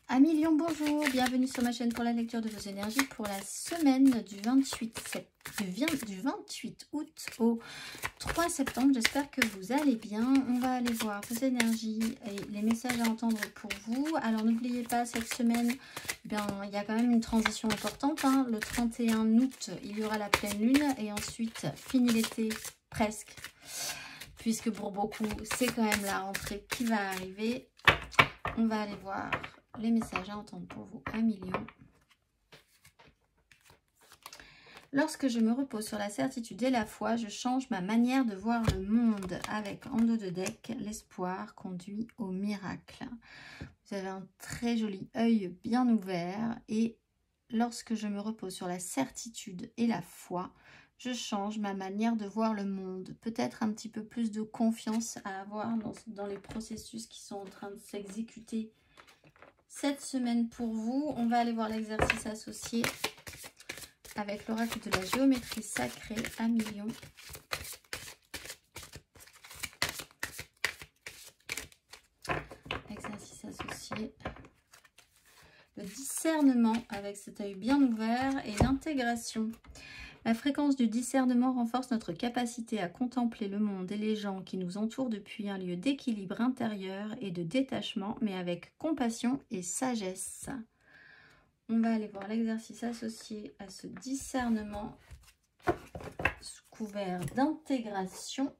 Amis Lion, bonjour, bienvenue sur ma chaîne pour la lecture de vos énergies pour la semaine du 28 août au 3 septembre. J'espère que vous allez bien. On va aller voir vos énergies et les messages à entendre pour vous. Alors n'oubliez pas, cette semaine, il y a quand même une transition importante. Le 31 août, il y aura la pleine lune et ensuite, fini l'été, presque. Puisque pour beaucoup, c'est quand même la rentrée qui va arriver. On va aller voir les messages à entendre pour vous, amis Lion. Lorsque je me repose sur la certitude et la foi, je change ma manière de voir le monde. Avec en dos de deck, l'espoir conduit au miracle. Vous avez un très joli œil bien ouvert. Et lorsque je me repose sur la certitude et la foi, je change ma manière de voir le monde. Peut-être un petit peu plus de confiance à avoir dans les processus qui sont en train de s'exécuter cette semaine pour vous. On va aller voir l'exercice associé avec l'oracle de la géométrie sacrée, amis Lion. Exercice associé. Le discernement avec cet œil bien ouvert et l'intégration. La fréquence du discernement renforce notre capacité à contempler le monde et les gens qui nous entourent depuis un lieu d'équilibre intérieur et de détachement, mais avec compassion et sagesse. On va aller voir l'exercice associé à ce discernement sous couvert d'intégration.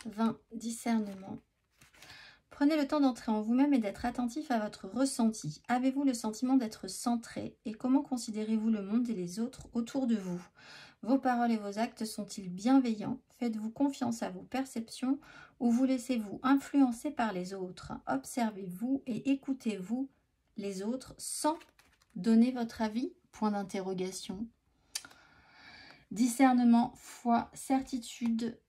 20, discernement. Prenez le temps d'entrer en vous-même et d'être attentif à votre ressenti. Avez-vous le sentiment d'être centré? Et comment considérez-vous le monde et les autres autour de vous? Vos paroles et vos actes sont-ils bienveillants? Faites-vous confiance à vos perceptions ou vous laissez-vous influencer par les autres? Observez-vous et écoutez-vous les autres sans donner votre avis? Point d'interrogation. Discernement, foi, certitude,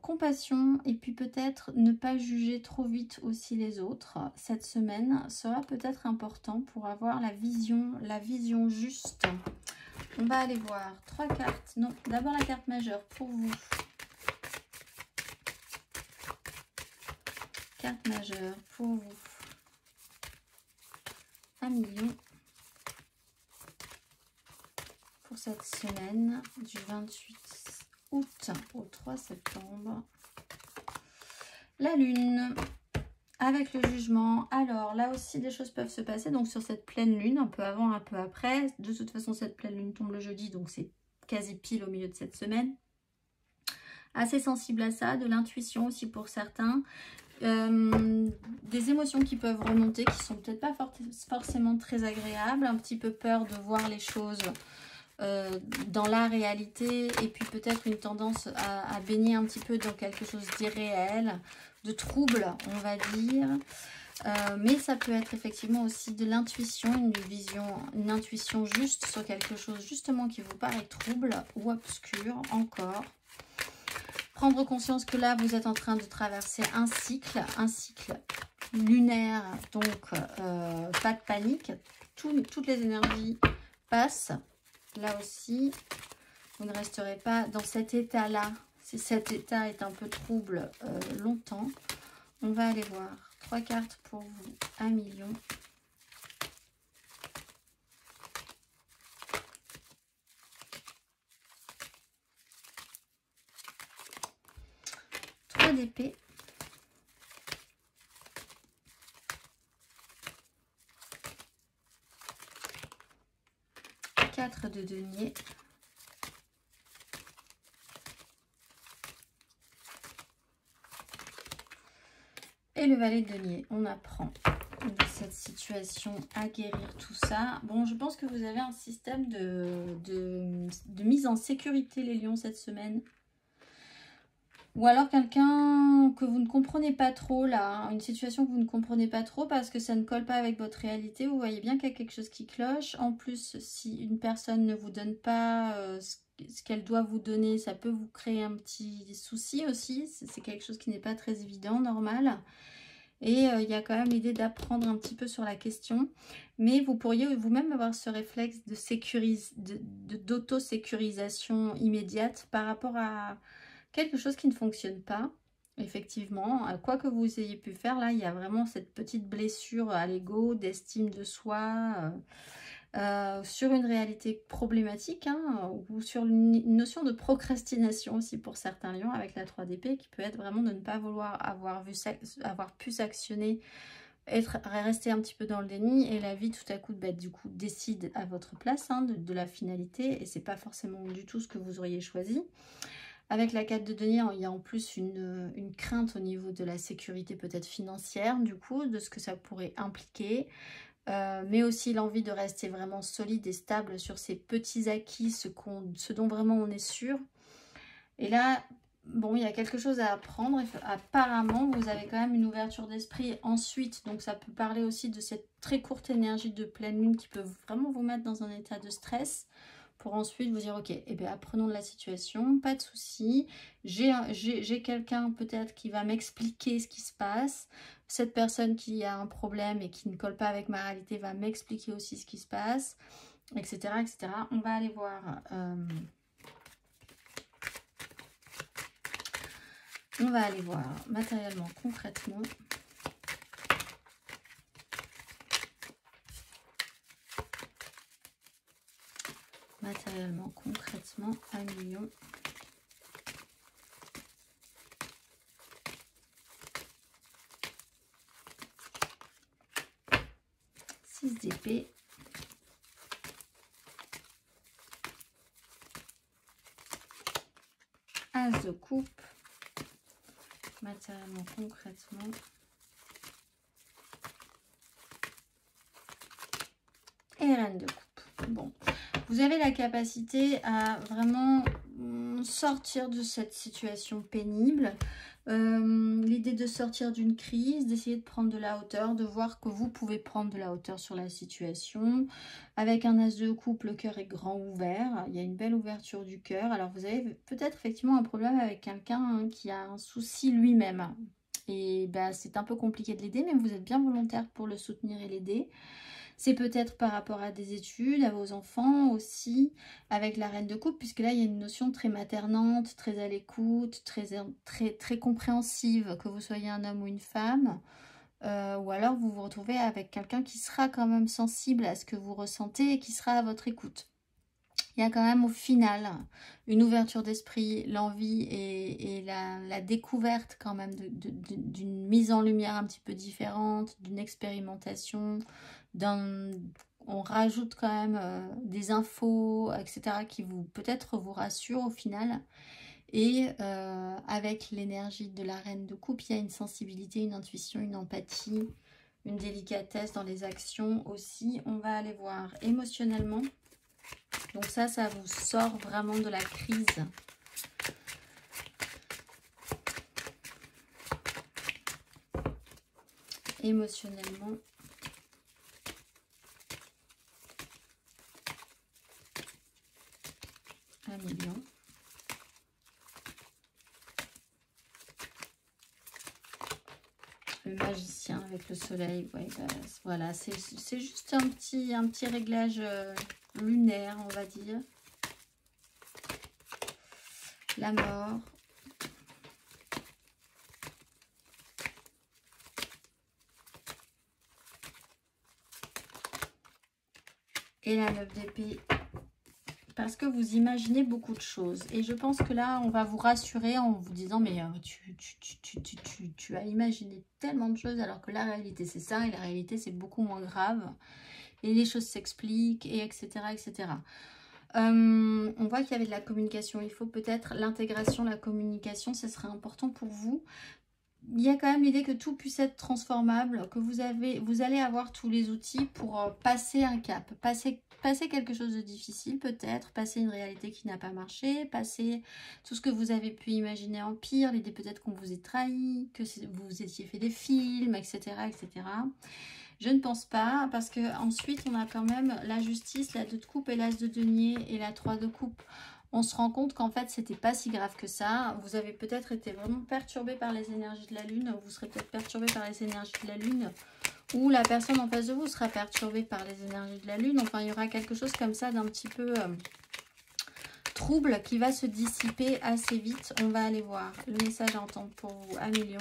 compassion et puis peut-être ne pas juger trop vite aussi les autres. Cette semaine sera peut-être important pour avoir la vision juste. On va aller voir 3 cartes. Non, d'abord la carte majeure pour vous. Carte majeure pour vous. Amis Lion. Pour cette semaine du 28 août au 3 septembre. La lune avec le jugement. Alors là aussi des choses peuvent se passer donc sur cette pleine lune, un peu avant, un peu après. De toute façon cette pleine lune tombe le jeudi, donc c'est quasi pile au milieu de cette semaine. Assez sensible à ça, de l'intuition aussi pour certains. Des émotions qui peuvent remonter, qui sont peut-être pas forcément très agréables. Un petit peu peur de voir les choses dans la réalité et puis peut-être une tendance à baigner un petit peu dans quelque chose d'irréel, de trouble on va dire, mais ça peut être effectivement aussi de l'intuition, une intuition juste sur quelque chose justement qui vous paraît trouble ou obscur encore. Prendre conscience que là vous êtes en train de traverser un cycle lunaire, donc pas de panique, toutes les énergies passent. Là aussi, vous ne resterez pas dans cet état-là. Si cet état est un peu trouble longtemps, on va aller voir 3 cartes pour vous, amis Lion. Trois d'épée. 4 de denier. Et le valet de denier. On apprend de cette situation à guérir tout ça. Bon, je pense que vous avez un système de mise en sécurité, les lions, cette semaine. Ou alors quelqu'un que vous ne comprenez pas trop, là. Une situation que vous ne comprenez pas trop parce que ça ne colle pas avec votre réalité. Vous voyez bien qu'il y a quelque chose qui cloche. En plus, si une personne ne vous donne pas ce qu'elle doit vous donner, ça peut vous créer un petit souci aussi. C'est quelque chose qui n'est pas très évident, normal. Et il y a quand même l'idée d'apprendre un petit peu sur la question. Mais vous pourriez vous-même avoir ce réflexe d'auto-sécurisation immédiate par rapport à quelque chose qui ne fonctionne pas. effectivement. Quoi que vous ayez pu faire, là, il y a vraiment cette petite blessure à l'ego, d'estime de soi, sur une réalité problématique, hein, ou sur une notion de procrastination aussi pour certains lions avec la 3 d'épée, qui peut être vraiment de ne pas vouloir avoir pu s'actionner, rester un petit peu dans le déni, et la vie tout à coup, bah, du coup décide à votre place, hein, de la finalité, et c'est pas forcément du tout ce que vous auriez choisi. Avec la 4 de denier, il y a en plus une crainte au niveau de la sécurité peut-être financière, du coup, de ce que ça pourrait impliquer. Mais aussi l'envie de rester vraiment solide et stable sur ses petits acquis, ce dont vraiment on est sûr. Et là, bon, il y a quelque chose à apprendre. Apparemment, vous avez quand même une ouverture d'esprit ensuite. Donc, ça peut parler aussi de cette très courte énergie de pleine lune qui peut vraiment vous mettre dans un état de stress. Pour ensuite vous dire, ok, eh bien, apprenons de la situation, pas de souci. J'ai quelqu'un peut-être qui va m'expliquer ce qui se passe. Cette personne qui a un problème et qui ne colle pas avec ma réalité va m'expliquer aussi ce qui se passe, etc., etc. On va aller voir... on va aller voir matériellement, concrètement. Matériellement, concrètement, à Lyon. Six d'épée. As de coupe. Matériellement, concrètement. Et reine de coupe. Bon. Vous avez la capacité à vraiment sortir de cette situation pénible. L'idée de sortir d'une crise, d'essayer de prendre de la hauteur, de voir que vous pouvez prendre de la hauteur sur la situation. Avec un as de coupe, le cœur est grand ouvert. Il y a une belle ouverture du cœur. Alors vous avez peut-être effectivement un problème avec quelqu'un qui a un souci lui-même. Et ben, c'est un peu compliqué de l'aider, mais vous êtes bien volontaire pour le soutenir et l'aider. C'est peut-être par rapport à des études, à vos enfants aussi, avec la reine de coupe, puisque là, il y a une notion très maternante, très à l'écoute, très compréhensive, que vous soyez un homme ou une femme. Ou alors, vous vous retrouvez avec quelqu'un qui sera quand même sensible à ce que vous ressentez et qui sera à votre écoute. Il y a quand même au final une ouverture d'esprit, l'envie et la découverte quand même d'une mise en lumière un petit peu différente, d'une expérimentation, on rajoute quand même des infos, etc. qui peut-être vous rassurent au final. Et avec l'énergie de la reine de coupe, il y a une sensibilité, une intuition, une empathie, une délicatesse dans les actions aussi. On va aller voir émotionnellement. Donc ça vous sort vraiment de la crise. Émotionnellement. Un million. Le magicien avec le soleil. Ouais, bah, voilà, c'est juste un petit réglage lunaire, on va dire. La mort. Et la 9 d'épée. Parce que vous imaginez beaucoup de choses. Et je pense que là, on va vous rassurer en vous disant, mais tu as imaginé tellement de choses, alors que la réalité, c'est ça, et la réalité, c'est beaucoup moins grave. Et les choses s'expliquent, et etc., etc. On voit qu'il y avait de la communication. Il faut peut-être l'intégration, la communication, ce serait important pour vous. Il y a quand même l'idée que tout puisse être transformable, que vous allez avoir tous les outils pour passer un cap, passer quelque chose de difficile peut-être, passer une réalité qui n'a pas marché, passer tout ce que vous avez pu imaginer en pire, l'idée peut-être qu'on vous ait trahi, que vous étiez fait des films, etc., etc. Je ne pense pas, parce que ensuite on a quand même la justice, la 2 de coupe et l'as de denier et la 3 de coupe. On se rend compte qu'en fait, c'était pas si grave que ça. Vous avez peut-être été vraiment perturbé par les énergies de la Lune. Vous serez peut-être perturbé par les énergies de la Lune. Ou la personne en face de vous sera perturbée par les énergies de la Lune. Enfin, il y aura quelque chose comme ça d'un petit peu trouble qui va se dissiper assez vite. On va aller voir le message à entendre pour vous à million.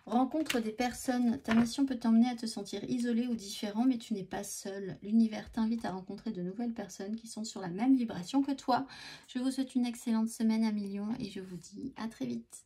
Rencontre des personnes. Ta mission peut t'emmener à te sentir isolé ou différent, mais tu n'es pas seul. L'univers t'invite à rencontrer de nouvelles personnes qui sont sur la même vibration que toi. Je vous souhaite une excellente semaine à million et je vous dis à très vite.